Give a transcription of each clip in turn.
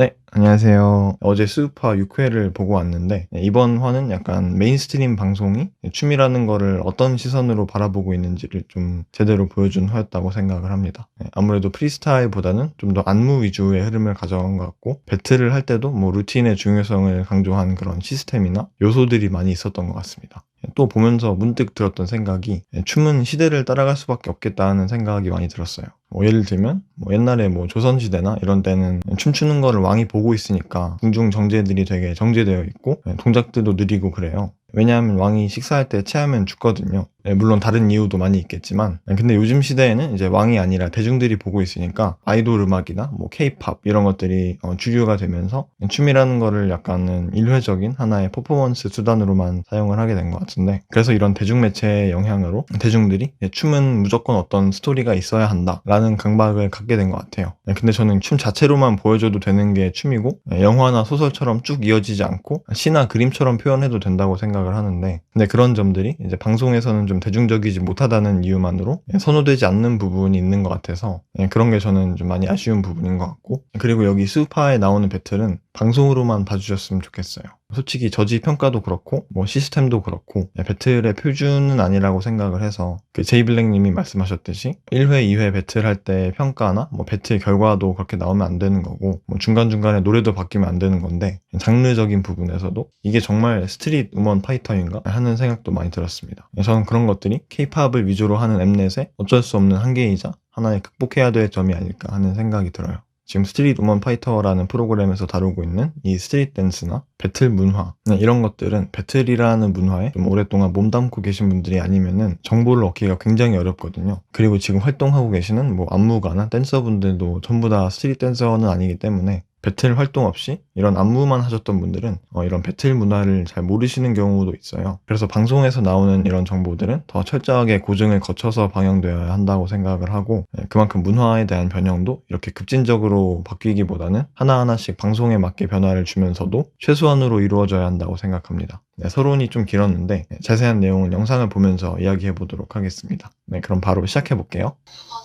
네, 안녕하세요. 어제 수우파 6회를 보고 왔는데, 이번 화는 약간 메인스트림 방송이 춤이라는 거를 어떤 시선으로 바라보고 있는지를 좀 제대로 보여준 화였다고 생각을 합니다. 아무래도 프리스타일보다는 좀 더 안무 위주의 흐름을 가져간 것 같고, 배틀을 할 때도 뭐 루틴의 중요성을 강조한 그런 시스템이나 요소들이 많이 있었던 것 같습니다. 또 보면서 문득 들었던 생각이 춤은 시대를 따라갈 수밖에 없겠다는 생각이 많이 들었어요. 예를 들면 옛날에 조선시대나 이런 때는 춤추는 거를 왕이 보고 있으니까 궁중 정제들이 되게 정제되어 있고 동작들도 느리고 그래요. 왜냐하면 왕이 식사할 때 체하면 죽거든요. 물론 다른 이유도 많이 있겠지만 근데 요즘 시대에는 이제 왕이 아니라 대중들이 보고 있으니까 아이돌 음악이나 케이팝 이런 것들이 주류가 되면서 춤이라는 거를 약간은 일회적인 하나의 퍼포먼스 수단으로만 사용을 하게 된 것 같은데, 그래서 이런 대중매체의 영향으로 대중들이 춤은 무조건 어떤 스토리가 있어야 한다라는 강박을 갖게 된 것 같아요. 근데 저는 춤 자체로만 보여줘도 되는 게 춤이고, 영화나 소설처럼 쭉 이어지지 않고 시나 그림처럼 표현해도 된다고 생각을 하는데, 근데 그런 점들이 이제 방송에서는 좀 대중적이지 못하다는 이유만으로 선호되지 않는 부분이 있는 것 같아서 그런 게 저는 좀 많이 아쉬운 부분인 것 같고, 그리고 여기 스우파에 나오는 배틀은 방송으로만 봐주셨으면 좋겠어요. 솔직히 저지 평가도 그렇고 시스템도 그렇고 배틀의 표준은 아니라고 생각을 해서, 그 제이블랙님이 말씀하셨듯이 1회, 2회 배틀할 때 평가나 배틀 결과도 그렇게 나오면 안 되는 거고, 중간중간에 노래도 바뀌면 안 되는 건데, 장르적인 부분에서도 이게 정말 스트릿 우먼 파이터인가 하는 생각도 많이 들었습니다. 저는 그런 것들이 케이팝을 위주로 하는 엠넷의 어쩔 수 없는 한계이자 하나의 극복해야 될 점이 아닐까 하는 생각이 들어요. 지금 스트릿 우먼 파이터라는 프로그램에서 다루고 있는 이 스트릿 댄스나 배틀 문화, 이런 것들은 배틀이라는 문화에 좀 오랫동안 몸담고 계신 분들이 아니면은 정보를 얻기가 굉장히 어렵거든요. 그리고 지금 활동하고 계시는 안무가나 댄서분들도 전부 다 스트릿 댄서는 아니기 때문에 배틀 활동 없이 이런 안무만 하셨던 분들은 이런 배틀 문화를 잘 모르시는 경우도 있어요. 그래서 방송에서 나오는 이런 정보들은 더 철저하게 고증을 거쳐서 방영되어야 한다고 생각을 하고, 그만큼 문화에 대한 변형도 이렇게 급진적으로 바뀌기보다는 하나하나씩 방송에 맞게 변화를 주면서도 최소한으로 이루어져야 한다고 생각합니다. 서론이 좀 길었는데 자세한 내용은 영상을 보면서 이야기해 보도록 하겠습니다. 그럼 바로 시작해 볼게요.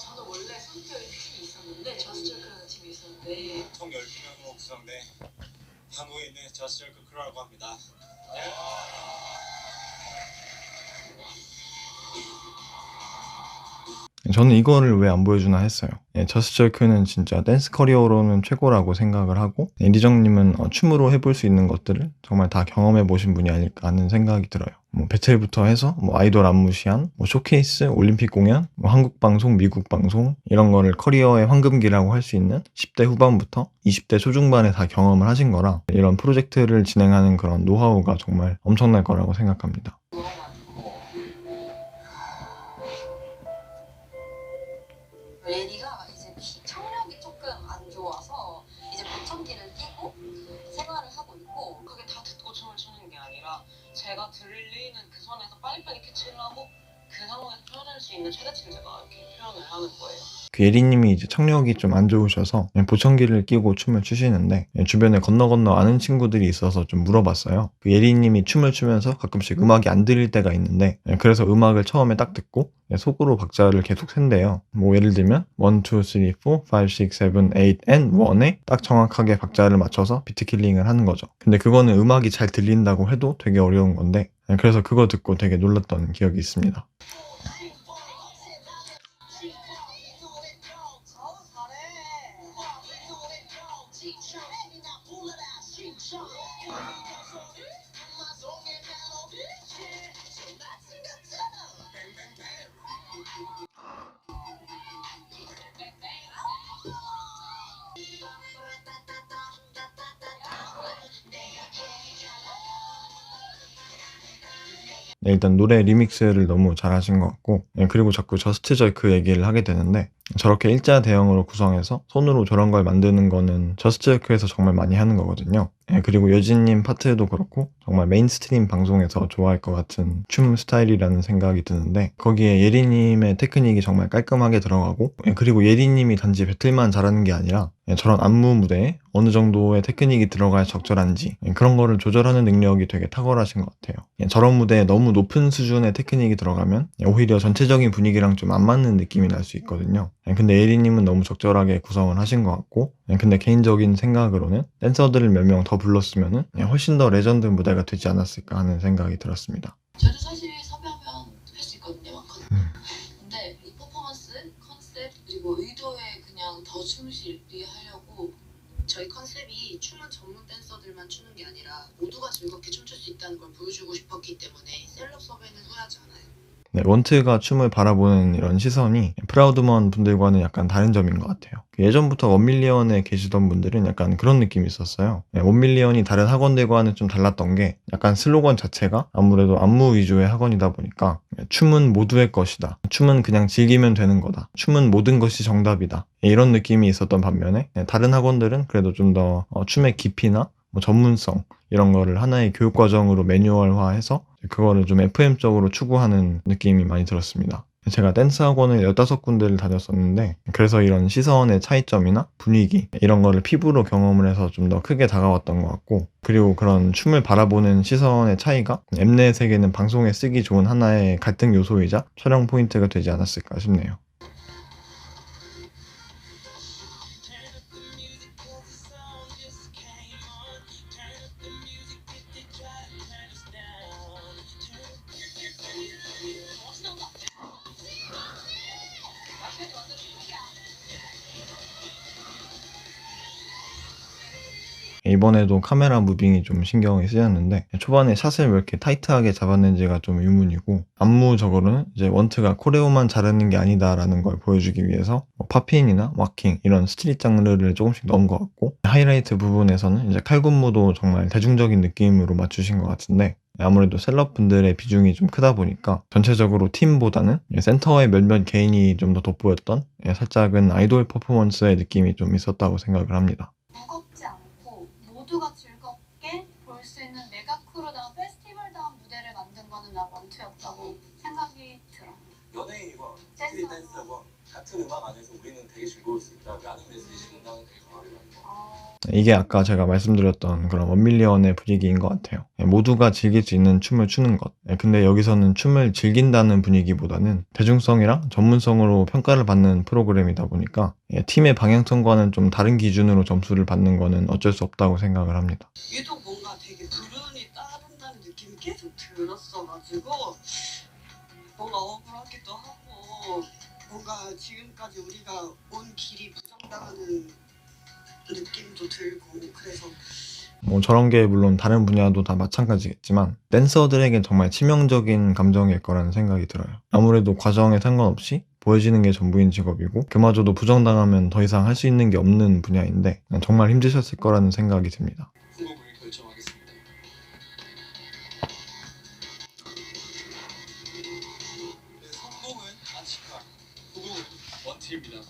저는 원래 성격이 팀이 있었는데 저스트라는 팀이 있었는데 총 12명으로 구성된 한국에 있는 저스트 크루라고 합니다. 저는 이거를 왜 안 보여주나 했어요. 저스트저크는 진짜 댄스 커리어로는 최고라고 생각을 하고, 리정님은 춤으로 해볼 수 있는 것들을 정말 다 경험해 보신 분이 아닐까 하는 생각이 들어요. 배틀부터 해서 아이돌 안무 시안, 쇼케이스, 올림픽 공연, 한국 방송, 미국 방송 이런 거를 커리어의 황금기라고 할 수 있는 10대 후반부터 20대 초중반에 다 경험을 하신 거라, 이런 프로젝트를 진행하는 그런 노하우가 정말 엄청날 거라고 생각합니다. 레디가 이제 청력이 조금 안 좋아서 이제 보청기를 끼고 생활을 하고 있고, 그게 다 듣고 춤을 추는 게 아니라 제가 들리는 그 선에서 빨리빨리 캐치를 하고 그 상황에서 표현할 수 있는 최대치를 제가 이렇게 표현을 하는 거예요. 그 예리님이 이제 청력이 좀 안 좋으셔서 보청기를 끼고 춤을 추시는데, 주변에 건너 아는 친구들이 있어서 좀 물어봤어요. 그 예리님이 춤을 추면서 가끔씩 음악이 안 들릴 때가 있는데, 그래서 음악을 처음에 딱 듣고 속으로 박자를 계속 센대요. 예를 들면 1, 2, 3, 4, 5, 6, 7, 8 and 1에 딱 정확하게 박자를 맞춰서 비트 킬링을 하는 거죠. 근데 그거는 음악이 잘 들린다고 해도 되게 어려운 건데, 그래서 그거 듣고 되게 놀랐던 기억이 있습니다. 일단 노래 리믹스를 너무 잘하신 것 같고, 그리고 자꾸 저스트저크 얘기를 하게 되는데, 저렇게 일자 대형으로 구성해서 손으로 저런 걸 만드는 거는 저스트저크에서 정말 많이 하는 거거든요. 그리고 여진님 파트도 그렇고 정말 메인스트림 방송에서 좋아할 것 같은 춤 스타일이라는 생각이 드는데 거기에 예리님의 테크닉이 정말 깔끔하게 들어가고 그리고 예리님이 단지 배틀만 잘하는 게 아니라 저런 안무 무대에 어느 정도의 테크닉이 들어가야 적절한지 그런 거를 조절하는 능력이 되게 탁월하신 것 같아요. 저런 무대에 너무 높은 수준의 테크닉이 들어가면 오히려 전체적인 분위기랑 좀 안 맞는 느낌이 날 수 있거든요. 근데 예리님은 너무 적절하게 구성을 하신 것 같고 근데 개인적인 생각으로는 댄서들을 몇 명 더 불렀으면 훨씬 더 레전드 무대가 되지 않았을까 하는 생각이 들었습니다. 저도 사실 섭외하면 할 수 있거든요. 많거든요. 근데 이 퍼포먼스, 컨셉, 그리고 의도에 그냥 더 충실히 하려고 저희 컨셉이 춤은 전문 댄서들만 추는 게 아니라 모두가 즐겁게 춤출 수 있다는 걸 보여주고 싶었기 때문에 셀럽 섭외는 후회하지 않아요. 원트가 춤을 바라보는 이런 시선이 프라우드먼 분들과는 약간 다른 점인 것 같아요. 예전부터 원밀리언에 계시던 분들은 약간 그런 느낌이 있었어요. 원밀리언이 다른 학원들과는 좀 달랐던 게 약간 슬로건 자체가 아무래도 안무 위주의 학원이다 보니까 춤은 모두의 것이다. 춤은 그냥 즐기면 되는 거다. 춤은 모든 것이 정답이다. 이런 느낌이 있었던 반면에 다른 학원들은 그래도 좀 더 춤의 깊이나 전문성 이런 거를 하나의 교육 과정으로 매뉴얼화해서 그거를 좀 FM적으로 추구하는 느낌이 많이 들었습니다. 제가 댄스 학원을 15군데를 다녔었는데 그래서 이런 시선의 차이점이나 분위기 이런 거를 피부로 경험을 해서 좀 더 크게 다가왔던 것 같고 그리고 그런 춤을 바라보는 시선의 차이가 엠넷의 세계는 방송에 쓰기 좋은 하나의 갈등 요소이자 촬영 포인트가 되지 않았을까 싶네요. 이번에도 카메라 무빙이 좀 신경이 쓰였는데 초반에 샷을 왜 이렇게 타이트하게 잡았는지가 좀 의문이고 안무적으로는 이제 원트가 코레오만 잘하는 게 아니다라는 걸 보여주기 위해서 팝핀이나 와킹 이런 스트릿 장르를 조금씩 넣은 것 같고 하이라이트 부분에서는 이제 칼군무도 정말 대중적인 느낌으로 맞추신 것 같은데 아무래도 셀럽분들의 비중이 좀 크다 보니까 전체적으로 팀보다는 센터의 몇몇 개인이 좀 더 돋보였던 살짝은 아이돌 퍼포먼스의 느낌이 좀 있었다고 생각을 합니다. 무겁지 않고 모두가 즐겁게 볼 수 있는 메가크루다운 페스티벌다운 무대를 만든 거는 나 원투였다고 생각이 들어. 연예인과 스트릿 댄서와 같은 음악 안에서 우리는 되게 즐거울 수 있다라는 메시지는 나는 되게 강하게 와요. 이게 아까 제가 말씀드렸던 그런 원밀리언의 분위기인 것 같아요. 모두가 즐길 수 있는 춤을 추는 것. 근데 여기서는 춤을 즐긴다는 분위기보다는 대중성이랑 전문성으로 평가를 받는 프로그램이다 보니까 팀의 방향성과는 좀 다른 기준으로 점수를 받는 거는 어쩔 수 없다고 생각을 합니다. 유독 뭔가 되게 불운이 따른다는 느낌이 계속 들었어가지고 뭔가 억울하기도 하고 뭔가 지금까지 우리가 온 길이 부정당하는 느낌도 들고 그래서 저런 게 물론 다른 분야도 다 마찬가지겠지만 댄서들에겐 정말 치명적인 감정일 거라는 생각이 들어요. 아무래도 과정에 상관없이 보여지는 게 전부인 직업이고 그마저도 부정당하면 더 이상 할 수 있는 게 없는 분야인데 정말 힘드셨을 거라는 생각이 듭니다. 후보를 결정하겠습니다. 네, 성공은 아치카, 후보는 원팀입니다.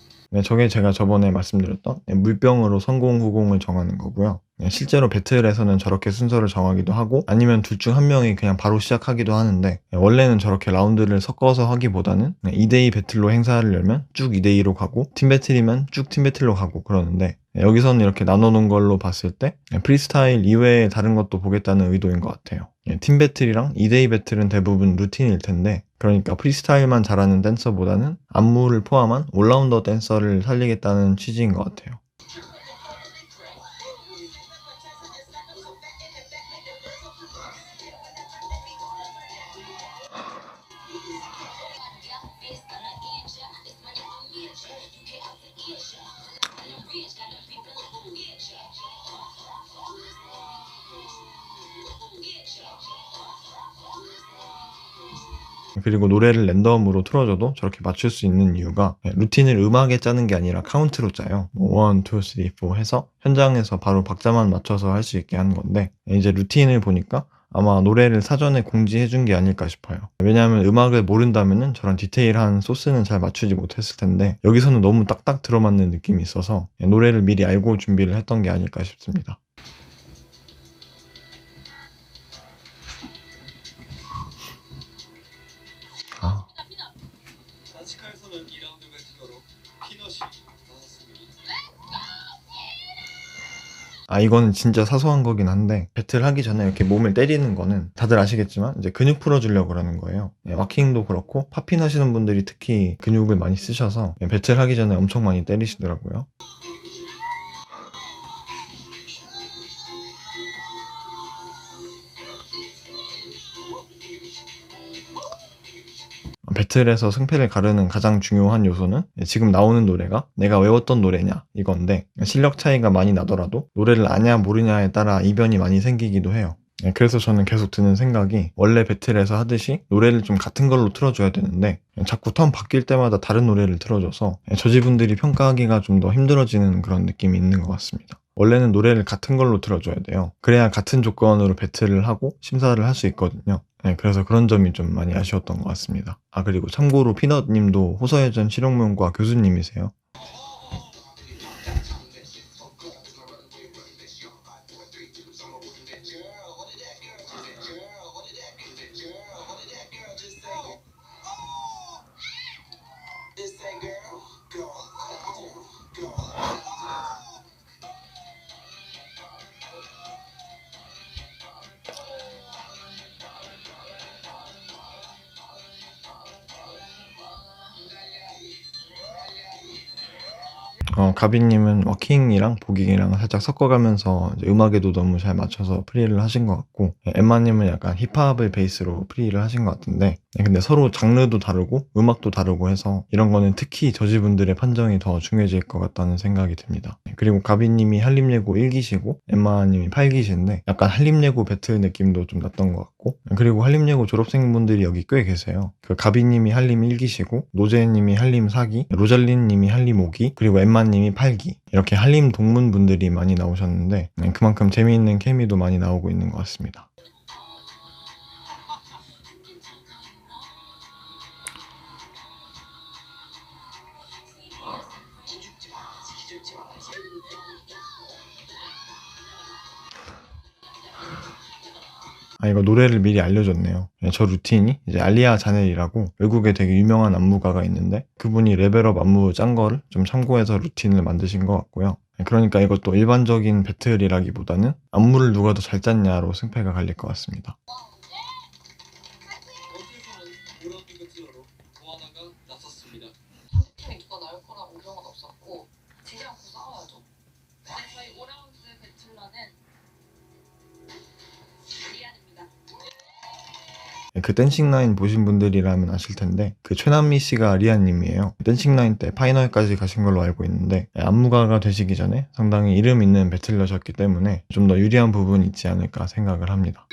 저게 제가 저번에 말씀드렸던 물병으로 성공 후공을 정하는 거고요. 실제로 배틀에서는 저렇게 순서를 정하기도 하고 아니면 둘 중 한 명이 그냥 바로 시작하기도 하는데 원래는 저렇게 라운드를 섞어서 하기보다는 2대2 배틀로 행사를 열면 쭉 2대2로 가고 팀 배틀이면 쭉 팀 배틀로 가고 그러는데 여기서는 이렇게 나눠놓은 걸로 봤을 때 프리스타일 이외에 다른 것도 보겠다는 의도인 것 같아요. 팀 배틀이랑 2대2 배틀은 대부분 루틴일 텐데 그러니까 프리스타일만 잘하는 댄서보다는 안무를 포함한 올라운더 댄서를 살리겠다는 취지인 것 같아요. 그리고 노래를 랜덤으로 틀어줘도 저렇게 맞출 수 있는 이유가 루틴을 음악에 짜는 게 아니라 카운트로 짜요. 1, 2, 3, 4 해서 현장에서 바로 박자만 맞춰서 할 수 있게 하는 건데 이제 루틴을 보니까 아마 노래를 사전에 공지해 준 게 아닐까 싶어요. 왜냐하면 음악을 모른다면은 저런 디테일한 소스는 잘 맞추지 못했을 텐데 여기서는 너무 딱딱 들어맞는 느낌이 있어서 노래를 미리 알고 준비를 했던 게 아닐까 싶습니다. 아, 이거는 진짜 사소한 거긴 한데, 배틀 하기 전에 이렇게 몸을 때리는 거는 다들 아시겠지만, 이제 근육 풀어주려고 그러는 거예요. 와킹도 그렇고, 팝핀 하시는 분들이 특히 근육을 많이 쓰셔서, 배틀 하기 전에 엄청 많이 때리시더라고요. 배틀에서 승패를 가르는 가장 중요한 요소는 지금 나오는 노래가 내가 외웠던 노래냐 이건데, 실력 차이가 많이 나더라도 노래를 아냐 모르냐에 따라 이변이 많이 생기기도 해요. 그래서 저는 계속 드는 생각이, 원래 배틀에서 하듯이 노래를 좀 같은 걸로 틀어줘야 되는데 자꾸 턴 바뀔 때마다 다른 노래를 틀어줘서 저지분들이 평가하기가 좀 더 힘들어지는 그런 느낌이 있는 것 같습니다. 원래는 노래를 같은 걸로 틀어줘야 돼요. 그래야 같은 조건으로 배틀을 하고 심사를 할 수 있거든요. 그래서 그런 점이 좀 많이 아쉬웠던 것 같습니다. 아, 그리고 참고로 피넛님도 호서예전 실용문과 교수님이세요. 가비님은 워킹이랑 보깅이랑 살짝 섞어가면서 이제 음악에도 너무 잘 맞춰서 프리를 하신 것 같고, 엠마님은 약간 힙합을 베이스로 프리를 하신 것 같은데, 근데 서로 장르도 다르고 음악도 다르고 해서 이런 거는 특히 저지분들의 판정이 더 중요해질 것 같다는 생각이 듭니다. 그리고 가비님이 한림예고 1기시고 엠마님이 8기시인데 약간 한림예고 배틀 느낌도 좀 났던 것 같고, 그리고 한림예고 졸업생분들이 여기 꽤 계세요. 그 가비님이 한림 1기시고 노제님이 한림 4기, 로잘린님이 한림 5기, 그리고 엠마님이 8기, 이렇게 한림 동문분들이 많이 나오셨는데 그만큼 재미있는 케미도 많이 나오고 있는 것 같습니다. 아, 이거 노래를 미리 알려줬네요. 저 루틴이 이제 알리아 자넬이라고 외국에 되게 유명한 안무가가 있는데, 그분이 레벨업 안무 짠 거를 좀 참고해서 루틴을 만드신 것 같고요. 그러니까 이것도 일반적인 배틀이라기보다는 안무를 누가 더 잘 짰냐로 승패가 갈릴 것 같습니다. 무릎 배틀로 보아나가 나섰습니다. 상대팀이 누가 나올 거라고 그런 건 없었고 지지 않고 싸워야죠. 저희 5라운드 배틀러는 리안입니다. 그 댄싱라인 보신 분들이라면 아실 텐데, 그 최남미 씨가 리아님이에요. 댄싱라인 때 파이널까지 가신 걸로 알고 있는데, 안무가가 되시기 전에 상당히 이름 있는 배틀러셨기 때문에 좀 더 유리한 부분이 있지 않을까 생각을 합니다.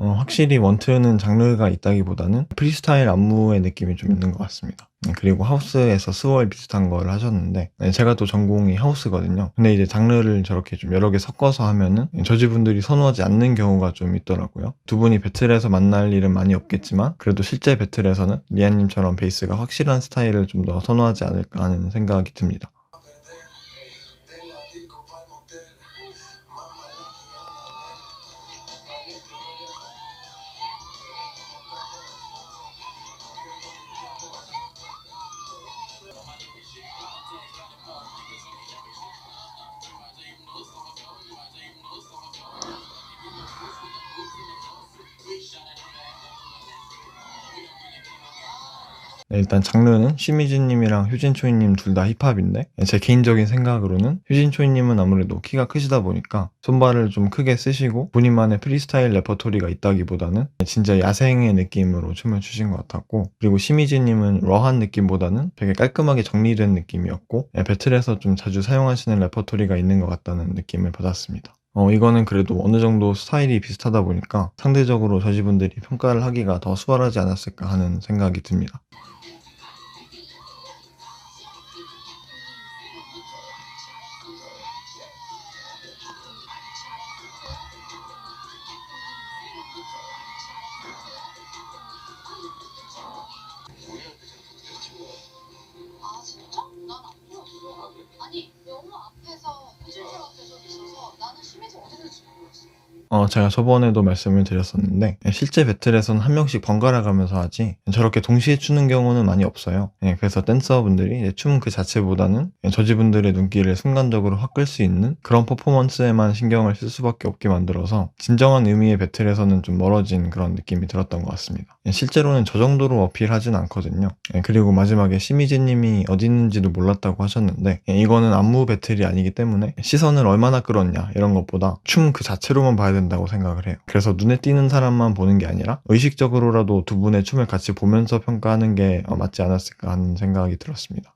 확실히 원투는 장르가 있다기보다는 프리스타일 안무의 느낌이 좀 있는 것 같습니다. 그리고 하우스에서 스월 비슷한 걸 하셨는데, 제가 또 전공이 하우스거든요. 근데 이제 장르를 저렇게 좀 여러 개 섞어서 하면은 저지분들이 선호하지 않는 경우가 좀 있더라고요. 두 분이 배틀에서 만날 일은 많이 없겠지만 그래도 실제 배틀에서는 리안님처럼 베이스가 확실한 스타일을 좀 더 선호하지 않을까 하는 생각이 듭니다. 일단 장르는 시미즈님이랑 휴진초이님 둘 다 힙합인데, 제 개인적인 생각으로는 휴진초이님은 아무래도 키가 크시다 보니까 손발을 좀 크게 쓰시고 본인만의 프리스타일 레퍼토리가 있다기보다는 진짜 야생의 느낌으로 춤을 추신 것 같았고, 그리고 시미즈님은 러한 느낌보다는 되게 깔끔하게 정리된 느낌이었고, 배틀에서 좀 자주 사용하시는 레퍼토리가 있는 것 같다는 느낌을 받았습니다. 이거는 그래도 어느 정도 스타일이 비슷하다 보니까 상대적으로 저지분들이 평가를 하기가 더 수월하지 않았을까 하는 생각이 듭니다. 아 진짜? 난 안 보였어. 아니 영화 앞에서 현실적 앞에서 있어서 나는 심해지 어디 있는지 모르겠어. 제가 저번에도 말씀을 드렸었는데 실제 배틀에서는 한 명씩 번갈아 가면서 하지 저렇게 동시에 추는 경우는 많이 없어요. 그래서 댄서분들이 춤 그 자체보다는 저지분들의 눈길을 순간적으로 확 끌 수 있는 그런 퍼포먼스에만 신경을 쓸 수밖에 없게 만들어서 진정한 의미의 배틀에서는 좀 멀어진 그런 느낌이 들었던 것 같습니다. 실제로는 저 정도로 어필하진 않거든요. 그리고 마지막에 시미즈님이 어디 있는지도 몰랐다고 하셨는데 이거는 안무 배틀이 아니기 때문에 시선을 얼마나 끌었냐 이런 것보다 춤 그 자체로만 봐야 된다고 생각을 해요. 그래서 눈에 띄는 사람만 보는 게 아니라 의식적으로라도 두 분의 춤을 같이 보면서 평가하는 게 맞지 않았을까 하는 생각이 들었습니다.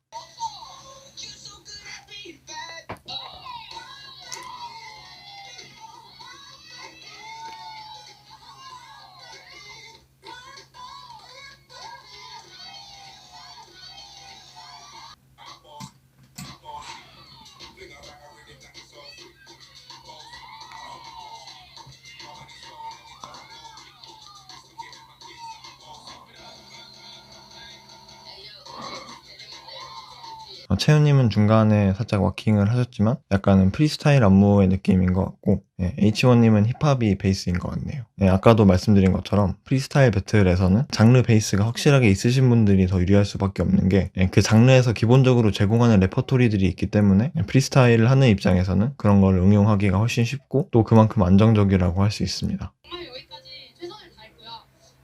채연님은 중간에 살짝 워킹을 하셨지만 약간은 프리스타일 안무의 느낌인 것 같고 H1님은 힙합이 베이스인 것 같네요. 아까도 말씀드린 것처럼 프리스타일 배틀에서는 장르 베이스가 확실하게 있으신 분들이 더 유리할 수밖에 없는 게 그 장르에서 기본적으로 제공하는 레퍼토리들이 있기 때문에 프리스타일을 하는 입장에서는 그런 걸 응용하기가 훨씬 쉽고 또 그만큼 안정적이라고 할 수 있습니다. 정말 여기까지 최선을 다했고요.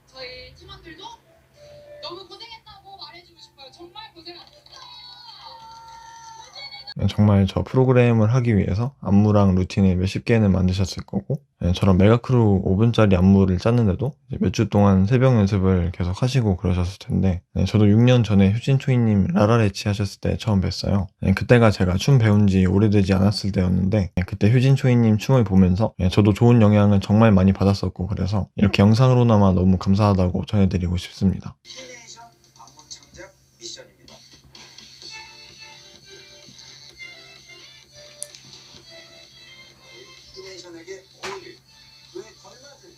저희 팀원들도 너무 고생했다고 말해주고 싶어요. 정말 고생하셨어요. 정말 저 프로그램을 하기 위해서 안무랑 루틴을 몇십 개는 만드셨을 거고 저런 메가크루 5분짜리 안무를 짰는데도 몇 주 동안 새벽 연습을 계속 하시고 그러셨을 텐데 저도 6년 전에 효진초이님 라라레치 하셨을 때 처음 뵀어요. 그때가 제가 춤 배운 지 오래되지 않았을 때였는데 그때 효진초이님 춤을 보면서 저도 좋은 영향을 정말 많이 받았었고 그래서 이렇게 영상으로나마 너무 감사하다고 전해드리고 싶습니다. 시뮬레이션 안무 창작 미션입니다. 시뮬레이션에게 어울릴 그에 걸맞은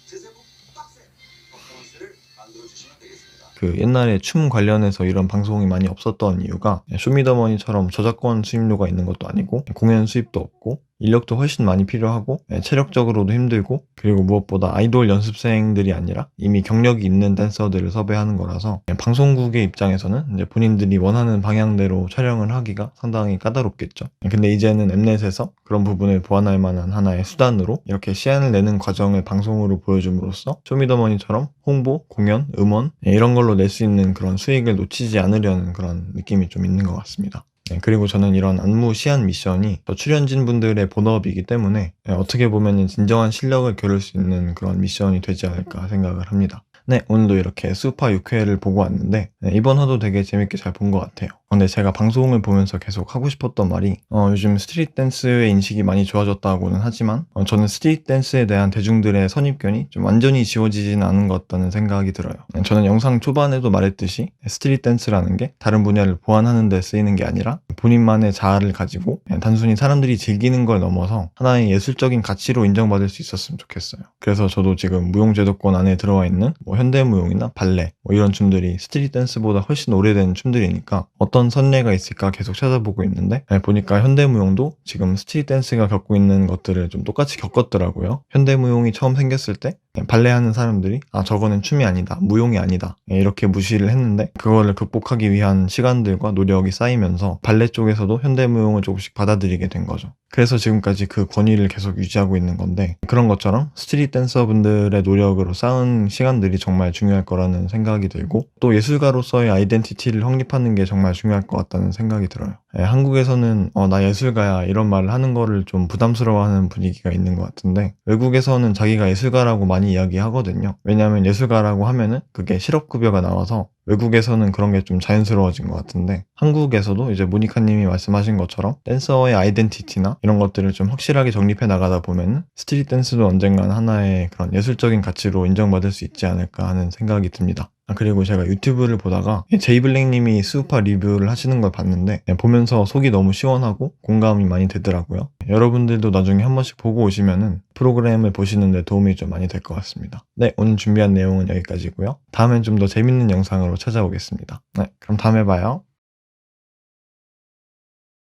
제세부 빡센 퍼포먼스를 만들어주시면 되겠습니다. 그 옛날에 춤 관련해서 이런 방송이 많이 없었던 이유가 쇼미더머니처럼 저작권 수입료가 있는 것도 아니고 공연 수입도 없고 인력도 훨씬 많이 필요하고 체력적으로도 힘들고 그리고 무엇보다 아이돌 연습생들이 아니라 이미 경력이 있는 댄서들을 섭외하는 거라서 방송국의 입장에서는 이제 본인들이 원하는 방향대로 촬영을 하기가 상당히 까다롭겠죠. 근데 이제는 엠넷에서 그런 부분을 보완할 만한 하나의 수단으로 이렇게 시안을 내는 과정을 방송으로 보여줌으로써 쇼미더머니처럼 홍보, 공연, 음원 이런 걸로 낼 수 있는 그런 수익을 놓치지 않으려는 그런 느낌이 좀 있는 것 같습니다. 그리고 저는 이런 안무 시안 미션이 출연진 분들의 본업이기 때문에 어떻게 보면 진정한 실력을 겨룰 수 있는 그런 미션이 되지 않을까 생각을 합니다. 네, 오늘도 이렇게 수우파 6회를 보고 왔는데 이번 화도 되게 재밌게 잘 본 것 같아요. 근데 제가 방송을 보면서 계속 하고 싶었던 말이 요즘 스트릿 댄스의 인식이 많이 좋아졌다고는 하지만 저는 스트릿 댄스에 대한 대중들의 선입견이 좀 완전히 지워지진 않은 것 같다는 생각이 들어요. 저는 영상 초반에도 말했듯이 스트릿 댄스라는 게 다른 분야를 보완하는 데 쓰이는 게 아니라 본인만의 자아를 가지고 단순히 사람들이 즐기는 걸 넘어서 하나의 예술적인 가치로 인정받을 수 있었으면 좋겠어요. 그래서 저도 지금 무용제도권 안에 들어와 있는 현대무용이나 발레 이런 춤들이 스트릿 댄스보다 훨씬 오래된 춤들이니까 어떤 선례가 있을까 계속 찾아보고 있는데 보니까 현대무용도 지금 스트릿 댄스가 겪고 있는 것들을 좀 똑같이 겪었더라고요. 현대무용이 처음 생겼을 때 발레 하는 사람들이 저거는 춤이 아니다, 무용이 아니다 이렇게 무시를 했는데 그거를 극복하기 위한 시간들과 노력이 쌓이면서 발레 쪽에서도 현대무용을 조금씩 받아들이게 된 거죠. 그래서 지금까지 그 권위를 계속 유지하고 있는 건데 그런 것처럼 스트릿 댄서분들의 노력으로 쌓은 시간들이 정말 중요할 거라는 생각이 들고 또 예술가로서의 아이덴티티를 확립하는 게 정말 중요할 것 같다는 생각이 들어요. 한국에서는 나 예술가야 이런 말을 하는 거를 좀 부담스러워하는 분위기가 있는 것 같은데 외국에서는 자기가 예술가라고 많이 이야기하거든요. 왜냐하면 예술가라고 하면은 그게 실업급여가 나와서 외국에서는 그런 게 좀 자연스러워진 것 같은데 한국에서도 이제 모니카님이 말씀하신 것처럼 댄서의 아이덴티티나 이런 것들을 좀 확실하게 정립해 나가다 보면 스트릿 댄스도 언젠간 하나의 그런 예술적인 가치로 인정받을 수 있지 않을까 하는 생각이 듭니다. 그리고 제가 유튜브를 보다가 제이블랙님이 수우파 리뷰를 하시는 걸 봤는데 보면서 속이 너무 시원하고 공감이 많이 되더라고요. 여러분들도 나중에 한 번씩 보고 오시면은 프로그램을 보시는 데 도움이 좀 많이 될 것 같습니다. 네, 오늘 준비한 내용은 여기까지고요. 다음엔 좀 더 재밌는 영상으로 찾아오겠습니다. 네, 그럼 다음에 봐요.